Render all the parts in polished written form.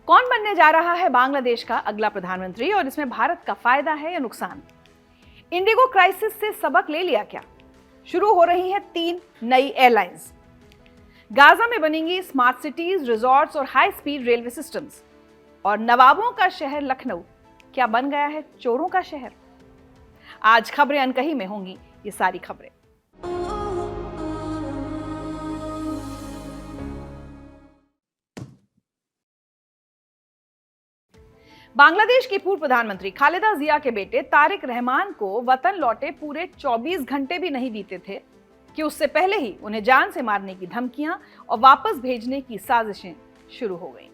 कौन बनने जा रहा है बांग्लादेश का अगला प्रधानमंत्री और इसमें भारत का फायदा है या नुकसान? इंडिगो क्राइसिस से सबक ले लिया क्या? शुरू हो रही हैं 3 नई एयरलाइंस। गाजा में बनेंगी स्मार्ट सिटीज, रिजॉर्ट्स और हाई स्पीड रेलवे सिस्टम्स। और नवाबों का शहर लखनऊ क्या बन गया है चोरों का शहर? आज खबरें अनकही में होंगी ये सारी खबरें। बांग्लादेश की पूर्व प्रधानमंत्री खालिदा जिया के बेटे तारिक रहमान को वतन लौटे पूरे 24 घंटे भी नहीं बीते थे कि उससे पहले ही उन्हें जान से मारने की धमकियां और वापस भेजने की साजिशें शुरू हो गईं।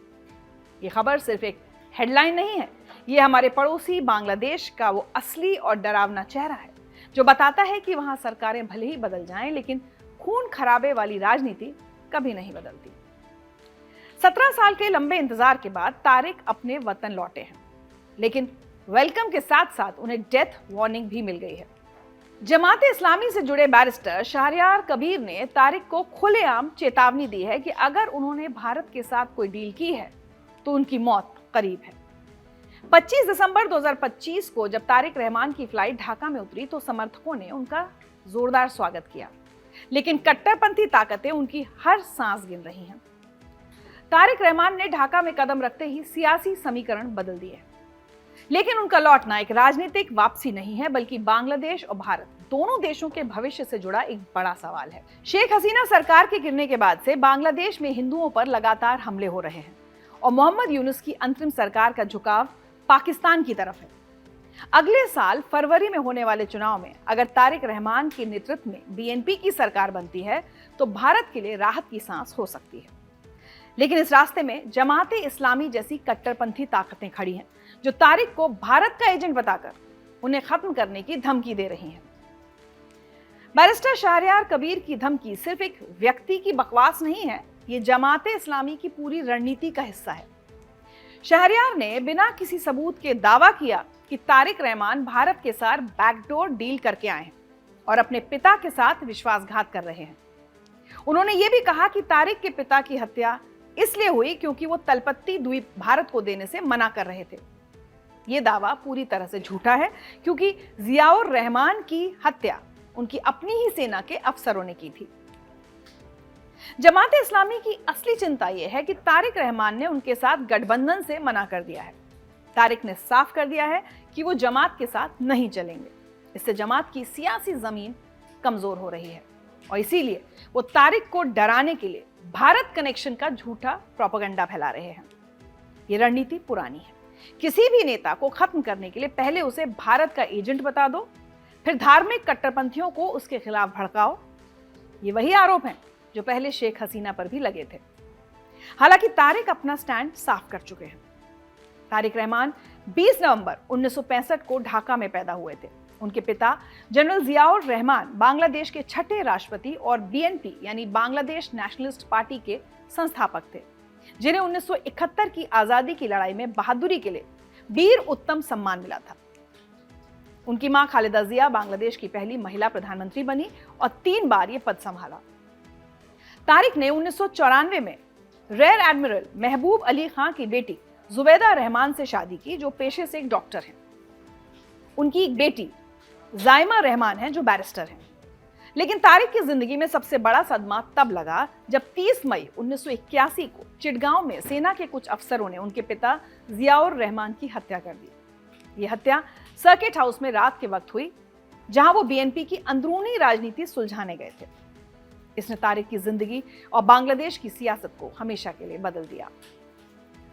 ये खबर सिर्फ एक हेडलाइन नहीं है, ये हमारे पड़ोसी बांग्लादेश का वो असली और डरावना चेहरा है जो बताता है कि वहां सरकारें भले ही बदल जाएं, लेकिन खून खराबे वाली राजनीति कभी नहीं बदलती। 17 साल के लंबे इंतजार के बाद तारिक अपने वतन लौटे हैं, लेकिन वेलकम के साथ साथ उन्हें डेथ वार्निंग भी मिल गई है। जमाते इस्लामी से जुड़े बैरिस्टर शहरयार कबीर ने तारिक को खुलेआम चेतावनी दी है कि अगर उन्होंने भारत के साथ कोई डील की है तो उनकी मौत करीब है। 25 दिसंबर 2025 को जब तारिक रहमान की फ्लाइट ढाका में उतरी तो समर्थकों ने उनका जोरदार स्वागत किया, लेकिन कट्टरपंथी ताकतें उनकी हर सांस गिन रही हैं। तारिक रहमान ने ढाका में कदम रखते ही सियासी समीकरण बदल दिए, लेकिन उनका लौटना एक राजनीतिक वापसी नहीं है, बल्कि बांग्लादेश और भारत दोनों देशों के भविष्य से जुड़ा एक बड़ा सवाल है। शेख हसीना सरकार के गिरने के बाद से बांग्लादेश में हिंदुओं पर लगातार हमले हो रहे हैं और मोहम्मद यूनुस की अंतरिम सरकार का झुकाव पाकिस्तान की तरफ है। अगले साल फरवरी में होने वाले चुनाव में अगर तारिक रहमान के नेतृत्व में बीएनपी की सरकार बनती है तो भारत के लिए राहत की सांस हो सकती है, लेकिन इस रास्ते में जमाते इस्लामी जैसी कट्टरपंथी ताकतें खड़ी हैं जो तारिक को भारत का एजेंट बताकर उन्हें खत्म करने की धमकी दे रही हैं। बैरिस्टर शहरयार कबीर की धमकी सिर्फ एक व्यक्ति की बकवास नहीं है, ये जमाते इस्लामी की पूरी रणनीति का हिस्सा है। शहरयार ने बिना किसी सबूत के दावा किया कि तारिक रहमान भारत के साथ बैकडोर डील करके आए हैं और अपने पिता के साथ विश्वासघात कर रहे हैं। उन्होंने ये भी कहा कि तारिक के पिता की हत्या इसलिए हुई क्योंकि वो तलपत्ती द्वीप भारत को देने से मना कर रहे थे। ये दावा पूरी तरह से झूठा है क्योंकि जियाउर रहमान की हत्या उनकी अपनी ही सेना के अफसरों ने की थी। जमाते इस्लामी की असली चिंता यह है कि तारिक रहमान ने उनके साथ गठबंधन से मना कर दिया है। तारिक ने साफ कर दिया है कि वो जमात के साथ नहीं चलेंगे। इससे जमात की सियासी जमीन कमजोर हो रही है और इसीलिए वो तारिक को डराने के लिए भारत कनेक्शन का झूठा प्रोपेगेंडा फैला रहे हैं। ये रणनीति पुरानी है। किसी भी नेता को खत्म करने के लिए पहले उसे भारत का एजेंट बता दो, फिर धार्मिक कट्टरपंथियों को उसके खिलाफ भड़काओ। ये वही आरोप हैं जो पहले शेख हसीना पर भी लगे थे। हालांकि तारिक अपना स्टैंड साफ कर चुके हैं। तारिक रहमान 20 नवंबर 1965 को ढाका में पैदा हुए थे। उनके पिता जनरल जियाउर रहमान बांग्लादेश के छठे राष्ट्रपति और बीएनपी यानी बांग्लादेश नेशनलिस्ट पार्टी के संस्थापक थे, जिन्हें 1971 की आजादी की लड़ाई में बहादुरी के लिए वीर उत्तम सम्मान मिला था। उनकी मां खालिदा जिया बांग्लादेश की पहली महिला प्रधानमंत्री बनी और 3 बार ये पद संभाला। तारिक ने 1994 में रेयर एडमिरल महबूब अली खां की बेटी जुबैदा रहमान से शादी की, जो पेशे से एक डॉक्टर हैं। उनकी एक बेटी जायमा रहमान हैं जो बैरिस्टर हैं। लेकिन तारिक की जिंदगी में सबसे बड़ा सदमा तब लगा जब 30 मई 1981 को चिटगांव में सेना के कुछ अफसरों ने उनके पिता जियाउर रहमान की हत्या कर दी। यह हत्या सर्किट हाउस में रात के वक्त हुई, जहां वो बीएनपी की अंदरूनी राजनीति सुलझाने गए थे। इसने तारिक की जिंदगी और बांग्लादेश की सियासत को हमेशा के लिए बदल दिया।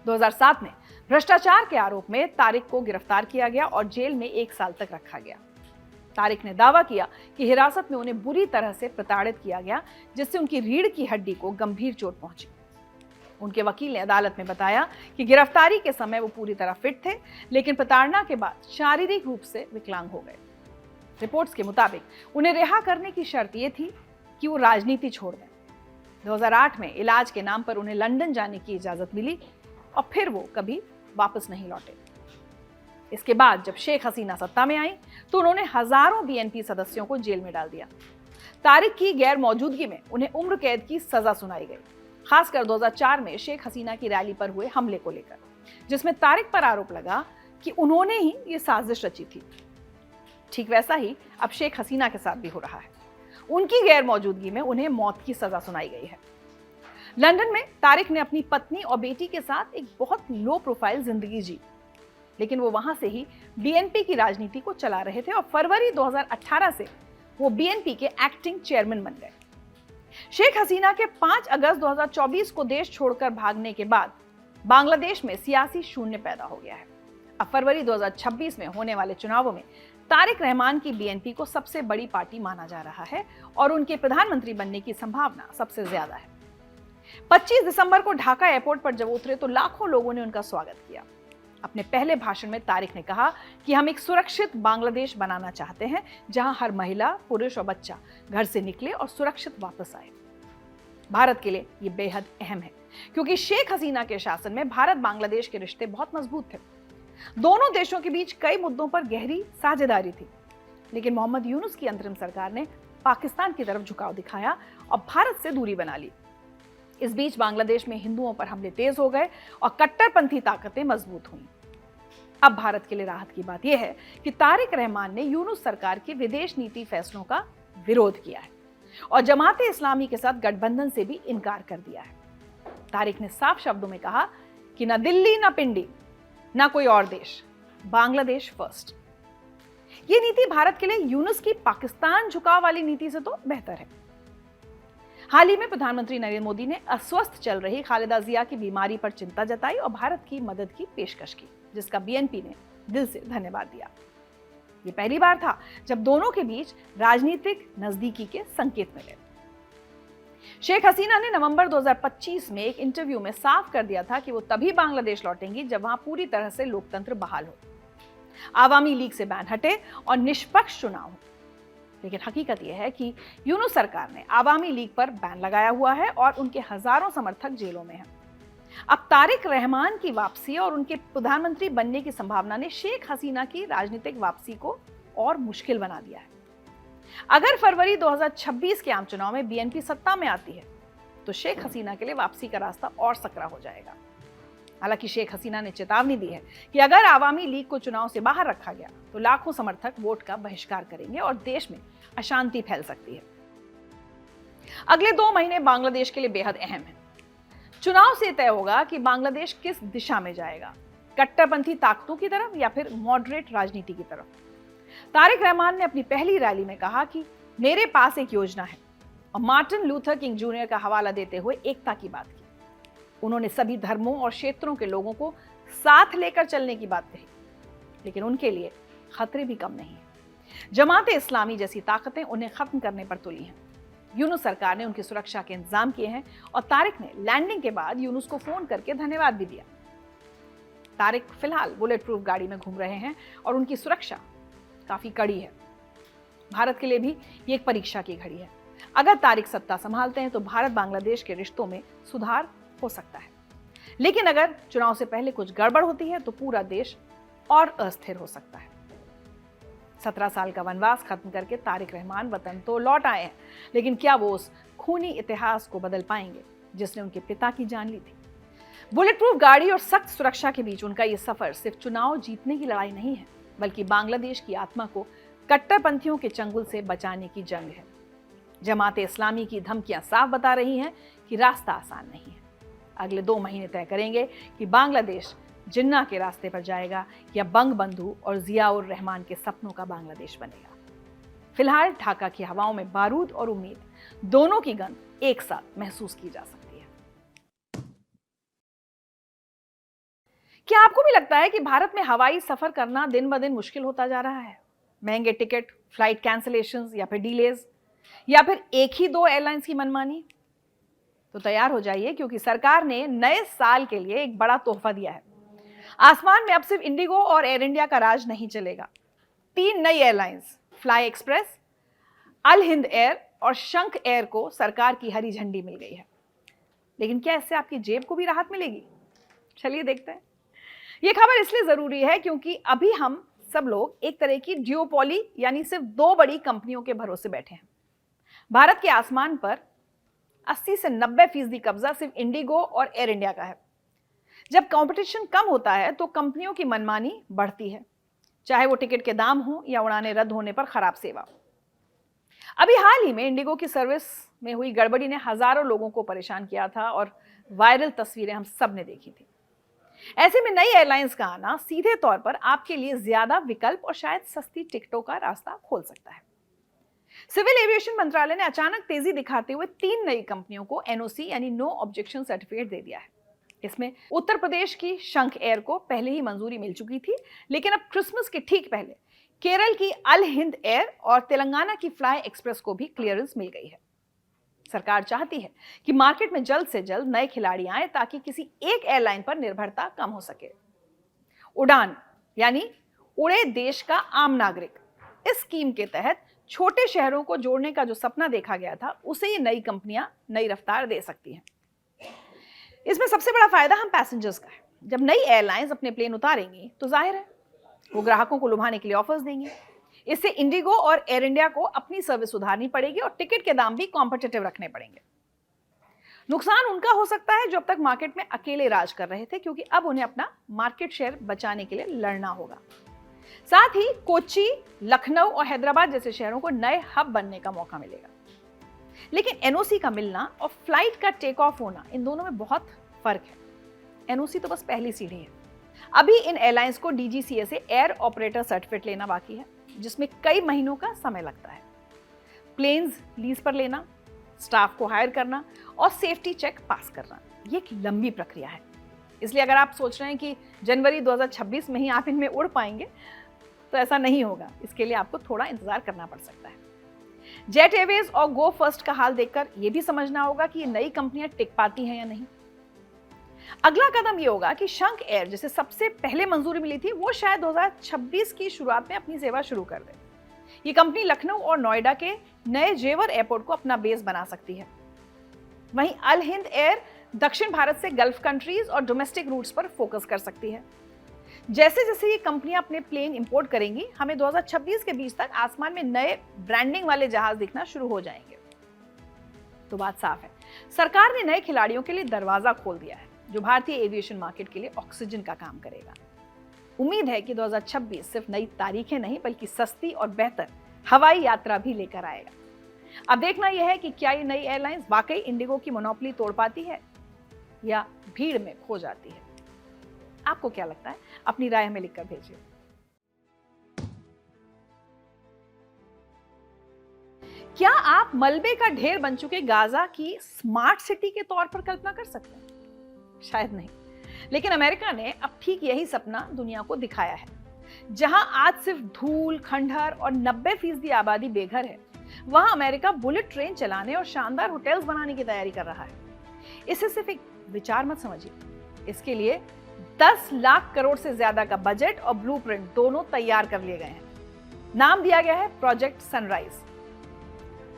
2007 में भ्रष्टाचार के आरोप में तारिक को गिरफ्तार किया गया और जेल में 1 साल तक रखा गया। तारिक ने दावा किया कि हिरासत में उन्हें बुरी तरह से प्रताड़ित किया गया, जिससे उनकी रीढ़ की हड्डी को गंभीर चोट पहुंची। उनके वकील ने अदालत में बताया कि गिरफ्तारी के समय वो पूरी तरह फिट थे, लेकिन प्रताड़ना के बाद शारीरिक रूप से विकलांग हो गए। रिपोर्ट्स के मुताबिक उन्हें रिहा करने की शर्त यह थी कि वो राजनीति छोड़ दें। 2008 में इलाज के नाम पर उन्हें लंदन जाने की इजाजत मिली और फिर वो कभी वापस नहीं लौटे। इसके बाद जब शेख हसीना सत्ता में आई तो उन्होंने हजारों बीएनपी सदस्यों को जेल में डाल दिया। तारिक की गैर मौजूदगी में उन्हें उम्र कैद की सजा सुनाई गई। खासकर 2004 में शेख हसीना की रैली पर हुए हमले को लेकर, जिसमें तारिक पर आरोप लगा कि उन्होंने ही ये साजिश रची थी। ठीक वैसा ही अब शेख हसीना के साथ भी हो रहा है। उनकी गैर मौजूदगी में उन्हें मौत की सजा सुनाई गई है। लंदन में तारिक ने अपनी पत्नी और बेटी के साथ एक बहुत लो प्रोफाइल जिंदगी जी, लेकिन वो वहां से ही बीएनपी की राजनीति को चला रहे थे और फरवरी 2018 से वो बीएनपी के एक्टिंग चेयरमैन बन गए। शेख हसीना के 5 अगस्त 2024 को देश छोड़कर भागने के बाद बांग्लादेश में सियासी शून्य पैदा हो गया है। अब फरवरी 2026 में होने वाले चुनावों में तारिक रहमान की बीएनपी को सबसे बड़ी पार्टी माना जा रहा है और उनके प्रधानमंत्री बनने की संभावना सबसे ज्यादा है। 25 दिसंबर को ढाका एयरपोर्ट पर जब उतरे तो लाखों लोगों ने उनका स्वागत किया। अपने पहले भाषण में तारिक ने कहा कि हम एक सुरक्षित बांग्लादेश बनाना चाहते हैं, जहां हर महिला, पुरुष और बच्चा घर से निकले और सुरक्षित वापस आए। भारत के लिए ये बेहद अहम है, क्योंकि शेख हसीना के शासन में भारत बांग्लादेश के रिश्ते बहुत मजबूत थे। दोनों देशों के बीच कई मुद्दों पर गहरी साझेदारी थी, लेकिन मोहम्मद यूनुस की अंतरिम सरकार ने पाकिस्तान की तरफ झुकाव दिखाया और भारत से दूरी बना ली। इस बीच बांग्लादेश में हिंदुओं पर हमले तेज हो गए और कट्टरपंथी ताकतें मजबूत हुईं। अब भारत के लिए राहत की बात यह है कि तारिक रहमान ने यूनुस सरकार के विदेश नीति फैसलों का विरोध किया है और जमाते इस्लामी के साथ गठबंधन से भी इनकार कर दिया है। तारिक ने साफ शब्दों में कहा कि न दिल्ली, न पिंडी, न कोई और देश, बांग्लादेश फर्स्ट। ये नीति भारत के लिए यूनुस की पाकिस्तान झुकाव वाली नीति से तो बेहतर है। हाल ही में प्रधानमंत्री नरेंद्र मोदी ने अस्वस्थ चल रही खालिदा जिया की बीमारी पर चिंता जताई और भारत की मदद की पेशकश की, जिसका बीएनपी ने दिल से धन्यवाद दिया। ये पहली बार था जब दोनों के बीच राजनीतिक नजदीकी के संकेत मिले। शेख हसीना ने नवंबर 2025 में एक इंटरव्यू में साफ कर दिया था कि वो तभी बांग्लादेश लौटेंगी जब वहां पूरी तरह से लोकतंत्र बहाल हो, आवामी लीग से बैन हटे और निष्पक्ष चुनाव हो। लेकिन हकीकत यह है कि यूनुस सरकार ने आवामी लीग पर बैन लगाया हुआ है और उनके हजारों समर्थक जेलों में हैं। अब तारिक रहमान की वापसी और उनके प्रधानमंत्री बनने की संभावना ने शेख हसीना की राजनीतिक वापसी को और मुश्किल बना दिया है। अगर फरवरी 2026 के आम चुनाव में बीएनपी सत्ता में आती है तो शेख हसीना के लिए वापसी का रास्ता और सकरा हो जाएगा। हालांकि शेख हसीना ने चेतावनी दी है कि अगर आवामी लीग को चुनाव से बाहर रखा गया तो लाखों समर्थक वोट का बहिष्कार करेंगे और देश में अशांति फैल सकती है। अगले 2 महीने बांग्लादेश के लिए बेहद अहम है। चुनाव से तय होगा कि बांग्लादेश किस दिशा में जाएगा, कट्टरपंथी ताकतों की तरफ या फिर मॉडरेट राजनीति की तरफ। तारिक रहमान ने अपनी पहली रैली में कहा कि मेरे पास एक योजना है और मार्टिन लूथर किंग जूनियर का हवाला देते हुए एकता की बात की। उन्होंने सभी धर्मों और क्षेत्रों के लोगों को साथ लेकर चलने की बात कही, लेकिन उनके लिए खतरे भी कम नहीं है। जमाते इस्लामी जैसी ताकतें उन्हें खत्म करने पर तुली हैं। यूनुस सरकार ने उनकी सुरक्षा के इंतजाम किए हैं और तारिक ने लैंडिंग के बाद यूनुस को फोन करके धन्यवाद भी दिया। तारिक फिलहाल बुलेट प्रूफ गाड़ी में घूम रहे हैं और उनकी सुरक्षा काफी कड़ी है। भारत के लिए भी ये एक परीक्षा की घड़ी है। अगर तारिक सत्ता संभालते हैं तो भारत बांग्लादेश के रिश्तों में सुधार हो सकता है, लेकिन अगर चुनाव से पहले कुछ गड़बड़ होती है तो पूरा देश और अस्थिर हो सकता है। 17 साल का वनवास खत्म करके तारिक रहमान वतन तो लौट आए हैं, लेकिन क्या वो उस खूनी इतिहास को बदल पाएंगे जिसने उनके पिता की जान ली थी? बुलेट प्रूफ गाड़ी और सख्त सुरक्षा के बीच उनका ये सफर सिर्फ चुनाव जीतने की लड़ाई नहीं है, बल्कि बांग्लादेश की आत्मा को कट्टरपंथियों के चंगुल से बचाने की जंग है। जमाते इस्लामी की धमकियां साफ बता रही हैं कि रास्ता आसान नहीं है। अगले 2 महीने तय करेंगे कि बांग्लादेश जिन्ना के रास्ते पर जाएगा या बंग बंधु और जियाउर रहमान के सपनों का बांग्लादेश बनेगा। फिलहाल ढाका की हवाओं में बारूद और उम्मीद दोनों की गंध एक साथ महसूस की जा सकती है। क्या आपको भी लगता है कि भारत में हवाई सफर करना दिन ब दिन मुश्किल होता जा रहा है? महंगे टिकट, फ्लाइट कैंसिलेशंस या फिर डिलेज, या फिर एक ही 2 एयरलाइंस की मनमानी? तो तैयार हो जाइए, क्योंकि सरकार ने नए साल के लिए एक बड़ा तोहफा दिया है। आसमान में अब सिर्फ इंडिगो और एयर इंडिया का राज नहीं चलेगा। 3 नई एयरलाइंस फ्लाई एक्सप्रेस, अल हिंद एयर और शंख एयर को सरकार की हरी झंडी मिल गई है। लेकिन क्या इससे आपकी जेब को भी राहत मिलेगी? चलिए देखते हैं। यह खबर इसलिए जरूरी है क्योंकि अभी हम सब लोग एक तरह की ड्यूओपोली यानी सिर्फ 2 बड़ी कंपनियों के भरोसे बैठे हैं। भारत के आसमान पर 80 से 90% कब्जा सिर्फ इंडिगो और एयर इंडिया का है। जब कंपटीशन कम होता है तो कंपनियों की मनमानी बढ़ती है, चाहे वो टिकट के दाम हो या उड़ानें रद्द होने पर खराब सेवा। अभी हाल ही में इंडिगो की सर्विस में हुई गड़बड़ी ने हजारों लोगों को परेशान किया था और वायरल तस्वीरें हम सब ने देखी थी। ऐसे में नई एयरलाइंस का आना सीधे तौर पर आपके लिए ज्यादा विकल्प और शायद सस्ती टिकटों का रास्ता खोल सकता है। सिविल एविएशन मंत्रालय ने अचानक तेजी दिखाते हुए 3 नई कंपनियों को एनओसी यानी नो ऑब्जेक्शन सर्टिफिकेट दे दिया है। इसमें उत्तर प्रदेश की शंख एयर को पहले ही मंजूरी मिल चुकी थी, लेकिन अब क्रिसमस के ठीक पहले केरल की अल हिंद एयर और तेलंगाना की फ्लाई एक्सप्रेस को भी क्लियरेंस मिल गई है। सरकार चाहती है कि मार्केट में जल्द से जल्द नए खिलाड़ी आए ताकि किसी एक एयरलाइन पर निर्भरता कम हो सके। उड़ान यानी उड़े देश का आम नागरिक, इस स्कीम के तहत छोटे शहरों को जोड़ने का जो सपना देखा गया था उसे ये नई कंपनियां नई रफ्तार दे सकती हैं। इसमें सबसे बड़ा फायदा हम पैसेंजर्स का है। जब नई एयरलाइंस अपने प्लेन उतारेंगी तो जाहिर है वो ग्राहकों को लुभाने के लिए ऑफर्स देंगी। इससे इंडिगो और एयर इंडिया को अपनी सर्विस सुधारनी पड़ेगी और टिकट के दाम भी कॉम्पिटिटिव रखने पड़ेंगे। नुकसान उनका हो सकता है जो अब तक मार्केट में अकेले राज कर रहे थे, क्योंकि अब उन्हें अपना मार्केट शेयर बचाने के लिए लड़ना होगा। साथ ही कोच्चि, लखनऊ और हैदराबाद जैसे शहरों को नए हब बनने का मौका मिलेगा। लेकिन एनओसी का मिलना और फ्लाइट का टेक ऑफ होना, इन दोनों में बहुत फर्क है। एनओसी तो बस पहली सीढ़ी है। अभी इन एयरलाइंस को डीजीसीए से एयर ऑपरेटर सर्टिफिकेट लेना बाकी है, जिसमें कई महीनों का समय लगता है। प्लेन्स लीज पर लेना, स्टाफ को हायर करना और सेफ्टी चेक पास करना, ये एक लंबी प्रक्रिया है। इसलिए अगर आप सोच रहे हैं कि जनवरी 2026 में ही आप इनमें उड़ पाएंगे, तो ऐसा नहीं होगा। इसके लिए आपको थोड़ा इंतजार करना पड़ सकता है। जेट एयरवेज और गो फर्स्ट का हाल देखकर यह भी समझना होगा कि ये नई कंपनियां टिक पाती हैं या नहीं। अगला कदम ये होगा कि शंख एयर, जिसे सबसे पहले मंजूरी मिली थी, वो शायद 2026 की शुरुआत में अपनी सेवा शुरू कर दे। ये कंपनी लखनऊ और नोएडा के नए जेवर एयरपोर्ट को अपना बेस बना सकती है। वहीं अल हिंद एयर दक्षिण भारत से गल्फ कंट्रीज और डोमेस्टिक रूट्स पर फोकस कर सकती है। जैसे जैसे ये कंपनियां अपने प्लेन इंपोर्ट करेंगी, हमें 2026 के बीच तक आसमान में नए ब्रांडिंग वाले जहाज दिखना शुरू हो जाएंगे। तो बात साफ है, सरकार ने नए खिलाड़ियों के लिए दरवाजा खोल दिया है, जो भारतीय एविएशन मार्केट के लिए ऑक्सीजन का काम करेगा। उम्मीद है कि 2026 सिर्फ नई तारीखें नहीं बल्कि सस्ती और बेहतर हवाई यात्रा भी लेकर आएगा। अब देखना यह है कि क्या ये नई एयरलाइंस वाकई इंडिगो की मोनोपोली तोड़ पाती है या भीड़ में खो जाती है। आपको क्या लगता है? अपनी राय हमें लिखकर भेजिए। क्या आप मलबे का ढेर बन चुके गाजा की स्मार्ट सिटी के तौर पर कल्पना कर सकते हैं? शायद नहीं, लेकिन अमेरिका ने अब ठीक यही सपना दुनिया को दिखाया है। जहां आज सिर्फ धूल, खंडहर और 90% आबादी बेघर है, वहां अमेरिका बुलेट ट्रेन चलाने और शानदार होटल्स बनाने की तैयारी कर रहा है। इसे सिर्फ एक विचार मत समझिए, इसके लिए 10 लाख करोड़ से ज्यादा का बजट और ब्लूप्रिंट दोनों तैयार कर लिए गए हैं। नाम दिया गया है प्रोजेक्ट सनराइज।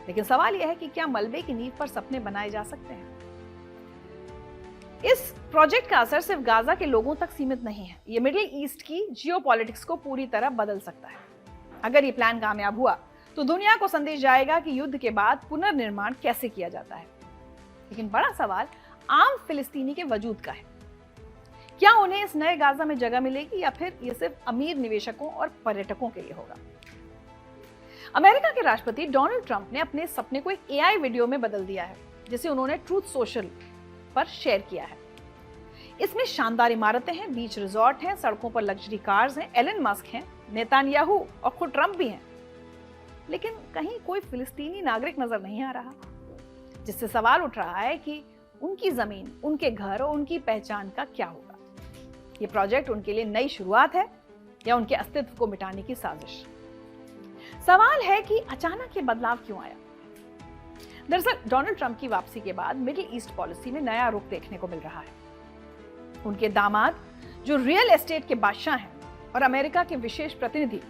लेकिन सवाल यह है कि क्या मलबे की नींव पर सपने बनाए जा सकते हैं? इस प्रोजेक्ट का असर सिर्फ गाजा के लोगों तक सीमित नहीं है, ये मिडिल ईस्ट की जियोपॉलिटिक्स को पूरी तरह बदल सकता है। अगर ये प्लान कामयाब हुआ तो दुनिया को संदेश जाएगा कि युद्ध के बाद पुनर्निर्माण कैसे किया जाता है। लेकिन बड़ा सवाल आम फिलिस्तीनी के वजूद का है। क्या उन्हें इस नए गाजा में जगह मिलेगी या फिर ये सिर्फ अमीर निवेशकों और पर्यटकों के लिए होगा? अमेरिका के राष्ट्रपति डोनाल्ड ट्रंप ने अपने सपने को एक एआई वीडियो में बदल दिया है, जिसे उन्होंने ट्रूथ सोशल पर शेयर किया है। इसमें शानदार इमारतें हैं, बीच रिजॉर्ट हैं, सड़कों पर लग्जरी कार्स हैं, एलन मस्क हैं, नेतान्याहू और खुद ट्रंप भी हैं। लेकिन कहीं कोई फिलिस्तीनी नागरिक नजर नहीं आ रहा, जिससे सवाल उठ रहा है कि उनकी जमीन, उनके घर और उनकी पहचान का क्या होगा। ये प्रोजेक्ट उनके लिए नई शुरुआत है या उनके अस्तित्व को मिटाने की साजिश? सवाल है कि अचानक ये बदलाव क्यों आया। दरअसल डोनाल्ड ट्रंप की वापसी के बाद मिडिल ईस्ट पॉलिसी में नया रुख देखने को मिल रहा है। उनके दामाद, जो रियल एस्टेट के बादशाह हैं, और अमेरिका के विशेष प्रतिनिधि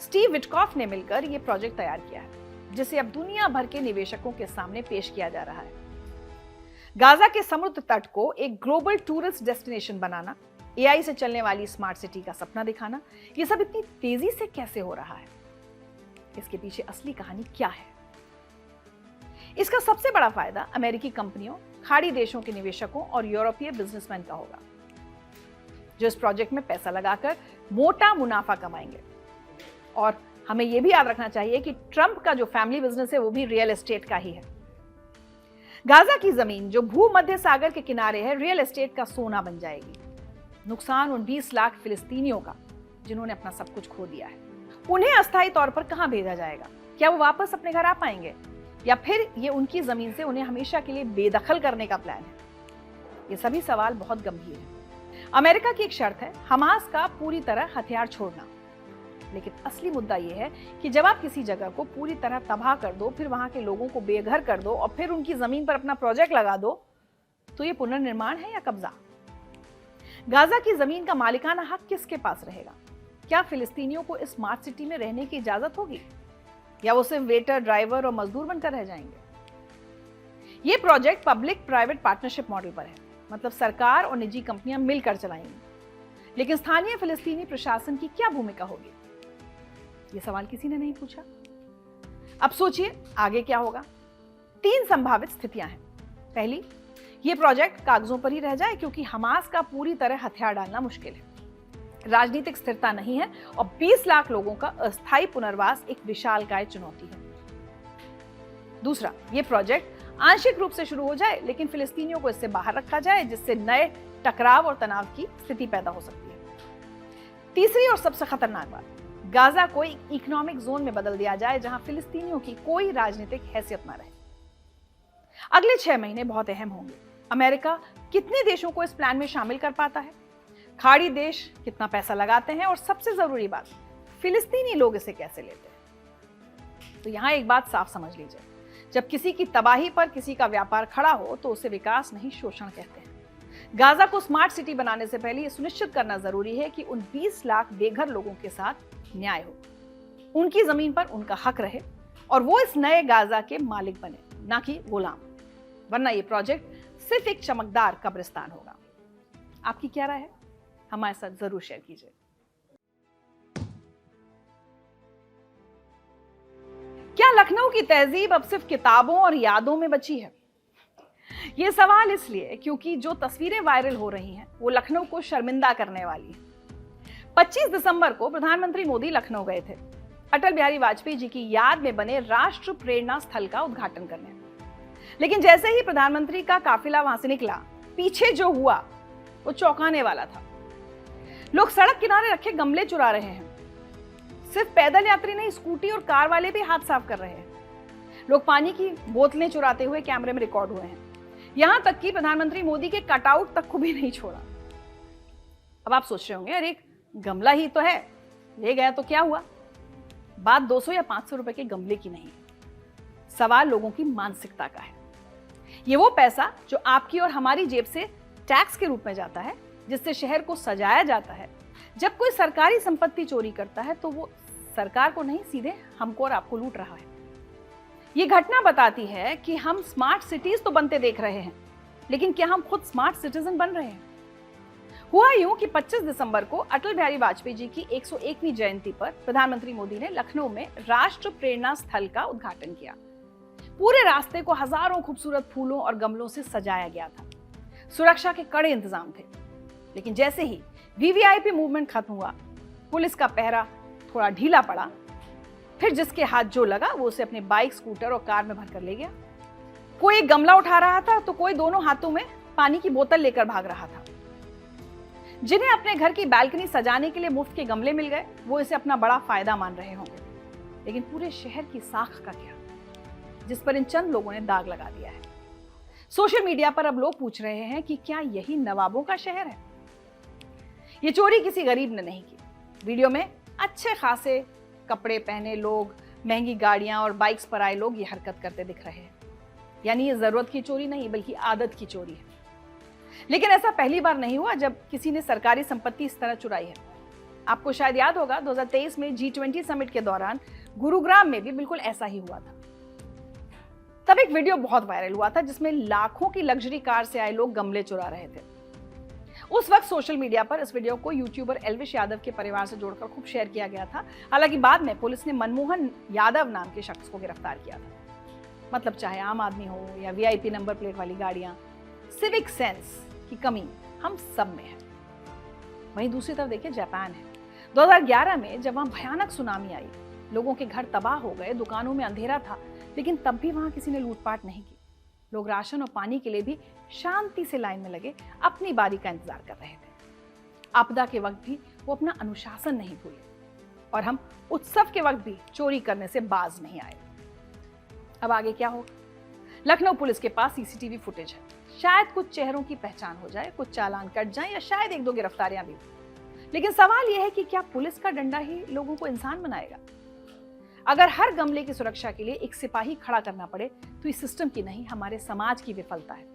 स्टीव विटकॉफ ने मिलकर यह प्रोजेक्ट तैयार किया है, जिसे अब दुनिया भर के निवेशकों के सामने पेश किया जा रहा है। गाजा के समुद्र तट को एक ग्लोबल टूरिस्ट डेस्टिनेशन बनाना, एआई से चलने वाली स्मार्ट सिटी का सपना दिखाना, यह सब इतनी तेजी से कैसे हो रहा है? इसके पीछे असली कहानी क्या है? इसका सबसे बड़ा फायदा अमेरिकी कंपनियों, खाड़ी देशों के निवेशकों और यूरोपीय बिजनेसमैन का होगा, जो इस प्रोजेक्ट में पैसा लगाकर मोटा मुनाफा कमाएंगे। और हमें यह भी याद रखना चाहिए कि ट्रंप का जो फैमिली बिजनेस है वो भी रियल एस्टेट का ही है। गाजा की जमीन जो भूमध्य सागर के किनारे है, रियल एस्टेट का सोना बन जाएगी। नुकसान उन 20 लाख फिलिस्तीनियों का जिन्होंने अपना सब कुछ खो दिया है। उन्हें अस्थायी तौर पर कहां भेजा जाएगा? क्या वो वापस अपने घर आ पाएंगे, या फिर ये उनकी जमीन से उन्हें हमेशा के लिए बेदखल करने का प्लान है? ये सभी सवाल बहुत गंभीर हैं। अमेरिका की एक शर्त है हमास का पूरी तरह हथियार छोड़ना, लेकिन असली मुद्दा यह है कि जब आप किसी जगह को पूरी तरह तबाह कर दो, फिर वहां के लोगों को बेघर कर दो और फिर उनकी जमीन पर अपना प्रोजेक्ट लगा दो, तो ये पुनर्निर्माण है या कब्जा? गाजा की जमीन का मालिकाना हक किसके पास रहेगा? क्या फिलिस्तीनियों को इस स्मार्ट सिटी में रहने की इजाजत होगी, या वो सिर्फ वेटर, ड्राइवर और मजदूर बनकर रह जाएंगे? ये project public private partnership model पर है, मतलब सरकार और निजी कंपनियां मिलकर चलाएंगी। लेकिन स्थानीय फिलिस्तीनी प्रशासन की क्या भूमिका होगी? ये सवाल किसी ने नहीं पूछा। अब सोचिए आगे क्या होगा। 3 संभावित स्थितियां हैं। पहली, ये प्रोजेक्ट कागजों पर ही रह जाए क्योंकि हमास का पूरी तरह हथियार डालना मुश्किल है, राजनीतिक स्थिरता नहीं है और 20 लाख लोगों का अस्थायी पुनर्वास एक विशालकाय चुनौती है। दूसरा, ये प्रोजेक्ट आंशिक रूप से शुरू हो जाए लेकिन फिलिस्तीनियों को इससे बाहर रखा जाए, जिससे नए टकराव और तनाव की स्थिति पैदा हो सकती है। तीसरी और सबसे खतरनाक बात, गाजा को एक इकोनॉमिक जोन में बदल दिया जाए जहां फिलिस्तीनियों की कोई राजनीतिक हैसियत न रहे। अगले 6 महीने बहुत अहम होंगे। अमेरिका कितने देशों को इस प्लान में शामिल कर पाता है, खाड़ी देश कितना पैसा लगाते हैं, और सबसे जरूरी बात, फिलिस्तीनी लोग इसे कैसे लेते हैं। तो यहां एक बात साफ समझ लीजिए, जब किसी की तबाही पर किसी का व्यापार खड़ा हो तो उसे विकास नहीं, शोषण कहते हैं। गाजा को स्मार्ट सिटी बनाने से पहले यह सुनिश्चित करना जरूरी है कि उन 20 लाख बेघर लोगों के साथ न्याय हो, उनकी जमीन पर उनका हक रहे और वो इस नए गाजा के मालिक बने, ना कि गुलाम। वरना ये प्रोजेक्ट सिर्फ एक चमकदार कब्रिस्तान होगा। आपकी क्या राय है? हमारे साथ जरूर शेयर कीजिए। क्या लखनऊ की तहजीब अब सिर्फ किताबों और यादों में बची है? यह सवाल इसलिए क्योंकि जो तस्वीरें वायरल हो रही हैं वो लखनऊ को शर्मिंदा करने वाली हैं। 25 दिसंबर को प्रधानमंत्री मोदी लखनऊ गए थे अटल बिहारी वाजपेयी जी की याद में बने राष्ट्र प्रेरणा स्थल का उद्घाटन करने। लेकिन जैसे ही प्रधानमंत्री का काफिला वहां से निकला, पीछे जो हुआ वो चौंकाने वाला था। लोग सड़क किनारे रखे गमले चुरा रहे हैं। सिर्फ पैदल यात्री नहीं, स्कूटी और कार वाले भी हाथ साफ कर रहे हैं। लोग पानी की बोतलें चुराते हुए कैमरे में रिकॉर्ड हुए हैं। यहां तक कि प्रधानमंत्री मोदी के कटआउट तक को भी नहीं छोड़ा। अब आप सोच रहे होंगे, अरे गमला ही तो है, ले गया तो क्या हुआ? बात 200 या 500 रुपए के गमले की नहीं, सवाल लोगों की मानसिकता का है। ये वो पैसा जो आपकी और हमारी जेब से टैक्स के रूप में जाता है, जिससे शहर को सजाया जाता है। जब कोई सरकारी संपत्ति चोरी करता है तो वो सरकार को नहीं, सीधे हमको और आपको लूट रहा है। ये घटना बताती है कि हम स्मार्ट सिटीज तो बनते देख रहे हैं, लेकिन क्या हम खुद स्मार्ट सिटीजन बन रहे हैं? हुआ यूं कि 25 दिसंबर को अटल बिहारी वाजपेयी जी की 101वीं जयंती पर प्रधानमंत्री मोदी ने लखनऊ में राष्ट्र प्रेरणा स्थल का उद्घाटन किया। पूरे रास्ते को हजारों खूबसूरत फूलों और गमलों से सजाया गया था। सुरक्षा के कड़े इंतजाम थे। लेकिन जैसे ही वीवीआईपी मूवमेंट खत्म हुआ, पुलिस का पहरा थोड़ा ढीला पड़ा। फिर जिसके हाथ जो लगा वो उसे अपने बाइक, स्कूटर और कार में भरकर ले गया। कोई एक गमला उठा रहा था तो कोई दोनों हाथों में पानी की बोतल लेकर भाग रहा था। जिन्हें अपने घर की बालकनी सजाने के लिए मुफ्त के गमले मिल गए, वो इसे अपना बड़ा फायदा मान रहे होंगे। लेकिन पूरे शहर की साख का क्या, जिस पर इन चंद लोगों ने दाग लगा दिया है। सोशल मीडिया पर अब लोग पूछ रहे हैं कि क्या यही नवाबों का शहर है? ये चोरी किसी गरीब ने नहीं की। वीडियो में अच्छे खासे कपड़े पहने लोग, महंगी गाड़ियां और बाइक्स पर आए लोग ये हरकत करते दिख रहे हैं। यानी ये जरूरत की चोरी नहीं, बल्कि आदत की चोरी है। लेकिन ऐसा पहली बार नहीं हुआ जब किसी ने सरकारी संपत्ति इस तरह चुराई है। आपको शायद याद होगा 2023 में G20 समिट के दौरान गुरुग्राम में भी बिल्कुल ऐसा ही हुआ था। तब एक वीडियो बहुत वायरल हुआ था जिसमें लाखों की लग्जरी कार से आए लोग गमले चुरा रहे थे। उस वक्त सोशल मीडिया पर इस वीडियो को यूट्यूबर एल्विश यादव के परिवार से जोड़कर खूब शेयर किया गया था। हालांकि बाद में पुलिस ने मनमोहन यादव नाम के शख्स को गिरफ्तार किया था। मतलब चाहे आम आदमी हो या वीआईपी नंबर प्लेट वाली गाड़ियां, सिविक सेंस की कमी हम सब में है। वहीं दूसरी तरफ देखिए जापान है। 2011 में जब वहां भयानक सुनामी आई, लोगों के घर तबाह हो गए, दुकानों में अंधेरा था, लेकिन तब भी वहां किसी ने लूटपाट नहीं की। लोग राशन और पानी के लिए भी शांति से लाइन में लगे अपनी बारी का इंतजार कर रहे थे। आपदा के वक्त भी वो अपना अनुशासन नहीं भूले और हम उत्सव के वक्त भी चोरी करने से बाज नहीं आए। अब आगे क्या होगा? लखनऊ पुलिस के पास सीसीटीवी फुटेज है। शायद कुछ चेहरों की पहचान हो जाए, कुछ चालान कट जाए या शायद 1-2 गिरफ्तारियां भी। लेकिन सवाल यह है कि क्या पुलिस का डंडा ही लोगों को इंसान बनाएगा? अगर हर गमले की सुरक्षा के लिए एक सिपाही खड़ा करना पड़े तो इस सिस्टम की नहीं, हमारे समाज की विफलता है।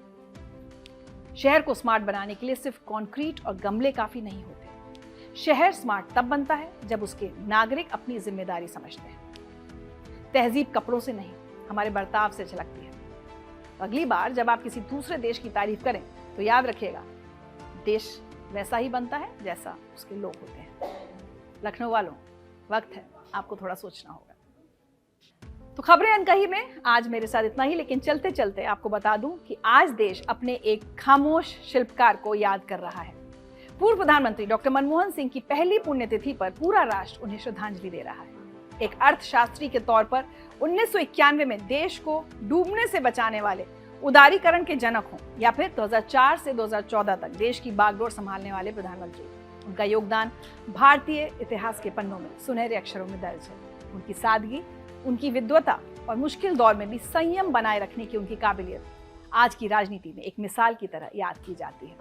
शहर को स्मार्ट बनाने के लिए सिर्फ कंक्रीट और गमले काफी नहीं होते। शहर स्मार्ट तब बनता है जब उसके नागरिक अपनी जिम्मेदारी समझते हैं। तहजीब कपड़ों से नहीं, हमारे बर्ताव से झलकती है। अगली बार जब आप किसी दूसरे देश की तारीफ करें तो याद रखिएगा, देश वैसा ही बनता है जैसा उसके लोग होते हैं। लखनऊ वालों, वक्त है आपको थोड़ा सोचना होगा। तो खबरें अनकही में आज मेरे साथ इतना ही, लेकिन चलते चलते आपको बता दूं कि आज देश अपने एक खामोश शिल्पकार को याद कर रहा है। पूर्व प्रधानमंत्री डॉक्टर मनमोहन सिंह की पहली पुण्यतिथि पर पूरा राष्ट्र उन्हें श्रद्धांजलि दे रहा है। एक अर्थशास्त्री के तौर पर 1991 में देश को डूबने से बचाने वाले उदारीकरण के जनक हों या फिर 2004 से 2014 तक देश की बागडोर संभालने वाले प्रधानमंत्री, उनका योगदान भारतीय इतिहास के पन्नों में सुनहरे अक्षरों में दर्ज है। उनकी सादगी, उनकी विद्वता और मुश्किल दौर में भी संयम बनाए रखने की उनकी काबिलियत आज की राजनीति में एक मिसाल की तरह याद की जाती है।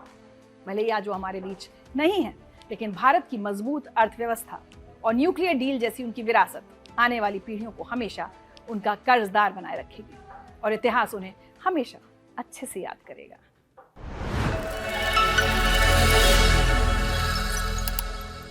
भले ही आज जो हमारे बीच नहीं है, लेकिन भारत की मजबूत अर्थव्यवस्था और न्यूक्लियर डील जैसी उनकी विरासत आने वाली पीढ़ियों को हमेशा उनका कर्जदार बनाए रखेगी और इतिहास उन्हें हमेशा अच्छे से याद करेगा।